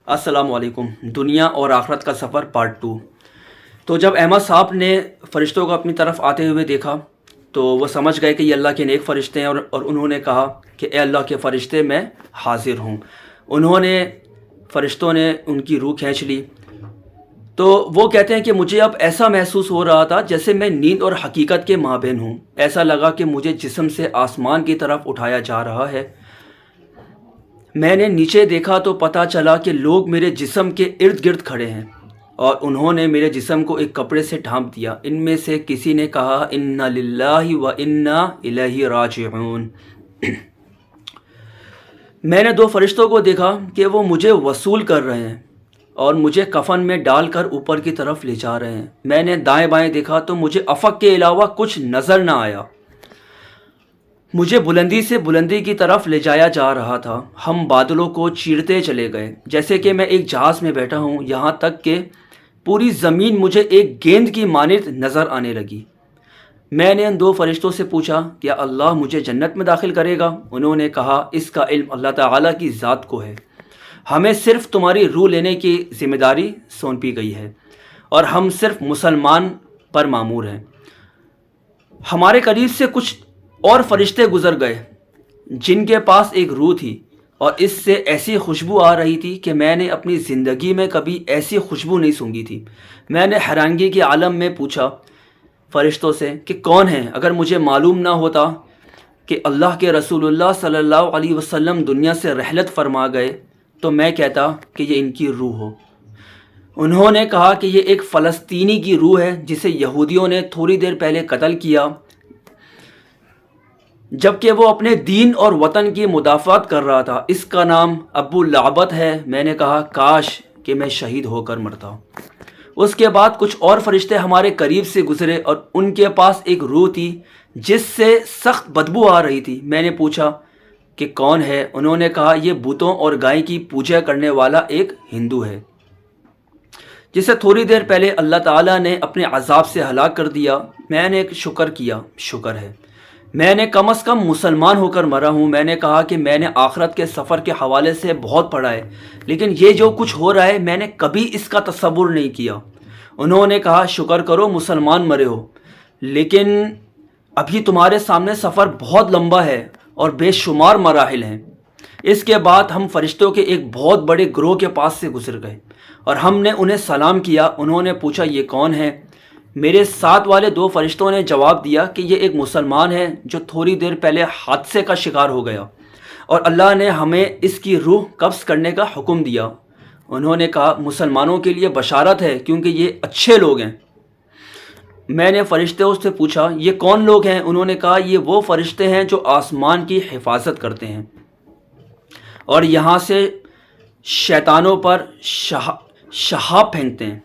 السلام علیکم۔ دنیا اور آخرت کا سفر پارٹ 2۔ تو جب احمد صاحب نے فرشتوں کو اپنی طرف آتے ہوئے دیکھا تو وہ سمجھ گئے کہ یہ اللہ کے نیک فرشتے ہیں، اور انہوں نے کہا کہ اے اللہ کے فرشتے، میں حاضر ہوں۔ فرشتوں نے ان کی روح کھینچ لی۔ تو وہ کہتے ہیں کہ مجھے اب ایسا محسوس ہو رہا تھا جیسے میں نیند اور حقیقت کے مابین ہوں۔ ایسا لگا کہ مجھے جسم سے آسمان کی طرف اٹھایا جا رہا ہے۔ میں نے نیچے دیکھا تو پتہ چلا کہ لوگ میرے جسم کے ارد گرد کھڑے ہیں، اور انہوں نے میرے جسم کو ایک کپڑے سے ڈھانپ دیا۔ ان میں سے کسی نے کہا انا للہ و انا الیہ راجعون۔ میں نے 2 فرشتوں کو دیکھا کہ وہ مجھے وصول کر رہے ہیں اور مجھے کفن میں ڈال کر اوپر کی طرف لے جا رہے ہیں۔ میں نے دائیں بائیں دیکھا تو مجھے افق کے علاوہ کچھ نظر نہ آیا۔ مجھے بلندی سے بلندی کی طرف لے جایا جا رہا تھا۔ ہم بادلوں کو چیرتے چلے گئے جیسے کہ میں ایک جہاز میں بیٹھا ہوں، یہاں تک کہ پوری زمین مجھے ایک گیند کی مانند نظر آنے لگی۔ میں نے ان 2 فرشتوں سے پوچھا کیا اللہ مجھے جنت میں داخل کرے گا؟ انہوں نے کہا اس کا علم اللہ تعالیٰ کی ذات کو ہے، ہمیں صرف تمہاری روح لینے کی ذمہ داری سونپی گئی ہے، اور ہم صرف مسلمان پر مامور ہیں۔ ہمارے قریب سے کچھ اور فرشتے گزر گئے جن کے پاس ایک روح تھی، اور اس سے ایسی خوشبو آ رہی تھی کہ میں نے اپنی زندگی میں کبھی ایسی خوشبو نہیں سونگھی تھی۔ میں نے حیرانگی کے عالم میں پوچھا فرشتوں سے کہ کون ہیں؟ اگر مجھے معلوم نہ ہوتا کہ اللہ کے رسول اللہ صلی اللہ علیہ وسلم دنیا سے رحلت فرما گئے تو میں کہتا کہ یہ ان کی روح ہو۔ انہوں نے کہا کہ یہ ایک فلسطینی کی روح ہے جسے یہودیوں نے تھوڑی دیر پہلے قتل کیا جبکہ وہ اپنے دین اور وطن کی مدافعت کر رہا تھا۔ اس کا نام ابو لعبت ہے۔ میں نے کہا کاش کہ میں شہید ہو کر مرتا۔ اس کے بعد کچھ اور فرشتے ہمارے قریب سے گزرے اور ان کے پاس ایک روح تھی جس سے سخت بدبو آ رہی تھی۔ میں نے پوچھا کہ کون ہے؟ انہوں نے کہا یہ بتوں اور گائے کی پوجا کرنے والا ایک ہندو ہے جسے تھوڑی دیر پہلے اللہ تعالیٰ نے اپنے عذاب سے ہلاک کر دیا۔ میں نے شکر کیا، شکر ہے میں نے کم از کم مسلمان ہو کر مرا ہوں۔ میں نے کہا کہ میں نے آخرت کے سفر کے حوالے سے بہت پڑھا ہے، لیکن یہ جو کچھ ہو رہا ہے میں نے کبھی اس کا تصور نہیں کیا۔ انہوں نے کہا شکر کرو مسلمان مرے ہو، لیکن ابھی تمہارے سامنے سفر بہت لمبا ہے اور بے شمار مراحل ہیں۔ اس کے بعد ہم فرشتوں کے ایک بہت بڑے گروہ کے پاس سے گزر گئے اور ہم نے انہیں سلام کیا۔ انہوں نے پوچھا یہ کون ہے؟ میرے ساتھ والے 2 فرشتوں نے جواب دیا کہ یہ ایک مسلمان ہے جو تھوڑی دیر پہلے حادثے کا شکار ہو گیا، اور اللہ نے ہمیں اس کی روح قبض کرنے کا حکم دیا۔ انہوں نے کہا مسلمانوں کے لیے بشارت ہے کیونکہ یہ اچھے لوگ ہیں۔ میں نے فرشتوں سے پوچھا یہ کون لوگ ہیں؟ انہوں نے کہا یہ وہ فرشتے ہیں جو آسمان کی حفاظت کرتے ہیں اور یہاں سے شیطانوں پر شہاب پھینکتے ہیں۔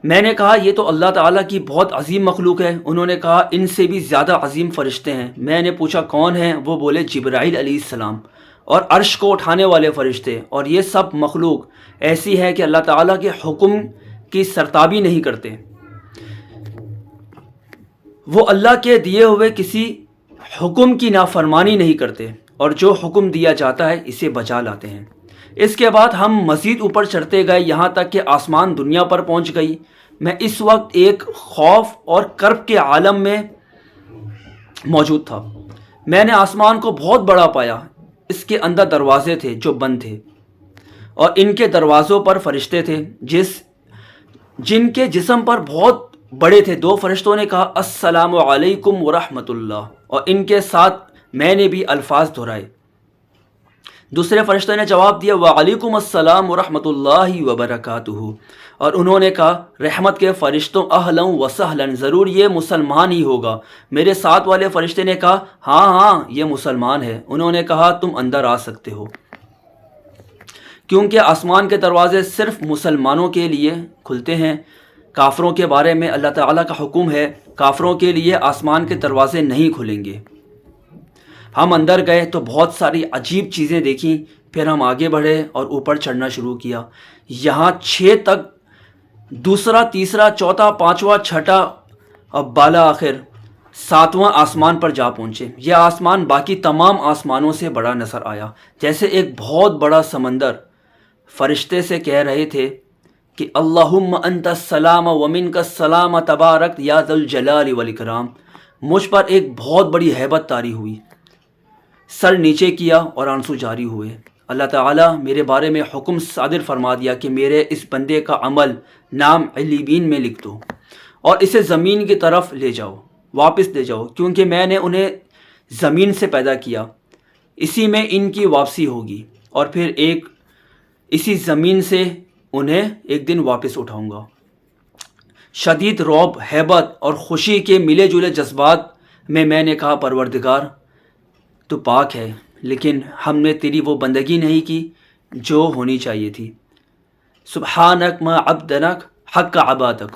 میں نے کہا یہ تو اللہ تعالیٰ کی بہت عظیم مخلوق ہے۔ انہوں نے کہا ان سے بھی زیادہ عظیم فرشتے ہیں۔ میں نے پوچھا کون ہیں؟ وہ بولے جبرائیل علیہ السلام اور عرش کو اٹھانے والے فرشتے، اور یہ سب مخلوق ایسی ہے کہ اللہ تعالیٰ کے حکم کی سرتابی نہیں کرتے، وہ اللہ کے دیے ہوئے کسی حکم کی نافرمانی نہیں کرتے، اور جو حکم دیا جاتا ہے اسے بجا لاتے ہیں۔ اس کے بعد ہم مزید اوپر چڑھتے گئے یہاں تک کہ آسمان دنیا پر پہنچ گئی۔ میں اس وقت ایک خوف اور کرب کے عالم میں موجود تھا۔ میں نے آسمان کو بہت بڑا پایا۔ اس کے اندر دروازے تھے جو بند تھے، اور ان کے دروازوں پر فرشتے تھے جن کے جسم پر بہت بڑے تھے۔ 2 فرشتوں نے کہا السلام علیکم ورحمۃ اللہ، اور ان کے ساتھ میں نے بھی الفاظ دہرائے۔ دوسرے فرشتے نے جواب دیا وعلیکم السلام ورحمۃ اللہ وبرکاتہ، اور انہوں نے کہا رحمت کے فرشتوں اہلا و سہلا، ضرور یہ مسلمان ہی ہوگا۔ میرے ساتھ والے فرشتے نے کہا ہاں یہ مسلمان ہے۔ انہوں نے کہا تم اندر آ سکتے ہو، کیونکہ آسمان کے دروازے صرف مسلمانوں کے لیے کھلتے ہیں۔ کافروں کے بارے میں اللہ تعالیٰ کا حکم ہے کافروں کے لیے آسمان کے دروازے نہیں کھلیں گے۔ ہم اندر گئے تو بہت ساری عجیب چیزیں دیکھیں، پھر ہم آگے بڑھے اور اوپر چڑھنا شروع کیا۔ یہاں 6 تک، دوسرا، تیسرا، چوتھا، پانچواں، چھٹا اور بالا آخر 7واں آسمان پر جا پہنچے۔ یہ آسمان باقی تمام آسمانوں سے بڑا نظر آیا، جیسے ایک بہت بڑا سمندر فرشتے سے کہہ رہے تھے کہ اللہم انت السلام ومنک السلام تبارک یا ذا الجلال والاکرام، مجھ پر ایک بہت بڑی ہیبت طاری ہوئی، سر نیچے کیا اور آنسو جاری ہوئے۔ اللہ تعالیٰ میرے بارے میں حکم صادر فرما دیا کہ میرے اس بندے کا عمل نام علیین میں لکھ دو اور اسے زمین کی طرف لے جاؤ، واپس لے جاؤ، کیونکہ میں نے انہیں زمین سے پیدا کیا، اسی میں ان کی واپسی ہوگی، اور پھر اسی زمین سے انہیں ایک دن واپس اٹھاؤں گا۔ شدید رعب، ہیبت اور خوشی کے ملے جلے جذبات میں نے کہا پروردگار تو پاک ہے، لیکن ہم نے تیری وہ بندگی نہیں کی جو ہونی چاہیے تھی۔ سبحانک ما عبدنک حق عبادک۔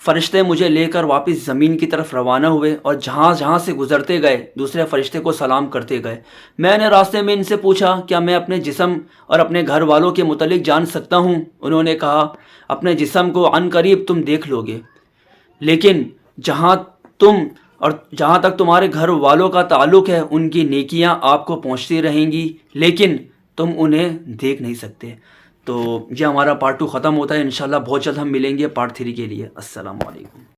فرشتے مجھے لے کر واپس زمین کی طرف روانہ ہوئے اور جہاں سے گزرتے گئے دوسرے فرشتے کو سلام کرتے گئے۔ میں نے راستے میں ان سے پوچھا کیا میں اپنے جسم اور اپنے گھر والوں کے متعلق جان سکتا ہوں؟ انہوں نے کہا اپنے جسم کو عن قریب تم دیکھ لو گے، لیکن جہاں تک تمہارے گھر والوں کا تعلق ہے ان کی نیکیاں آپ کو پہنچتی رہیں گی، لیکن تم انہیں دیکھ نہیں سکتے۔ تو یہ ہمارا پارٹ 2 ختم ہوتا ہے، انشاءاللہ بہت جلد ہم ملیں گے پارٹ 3 کے لیے۔ السلام علیکم۔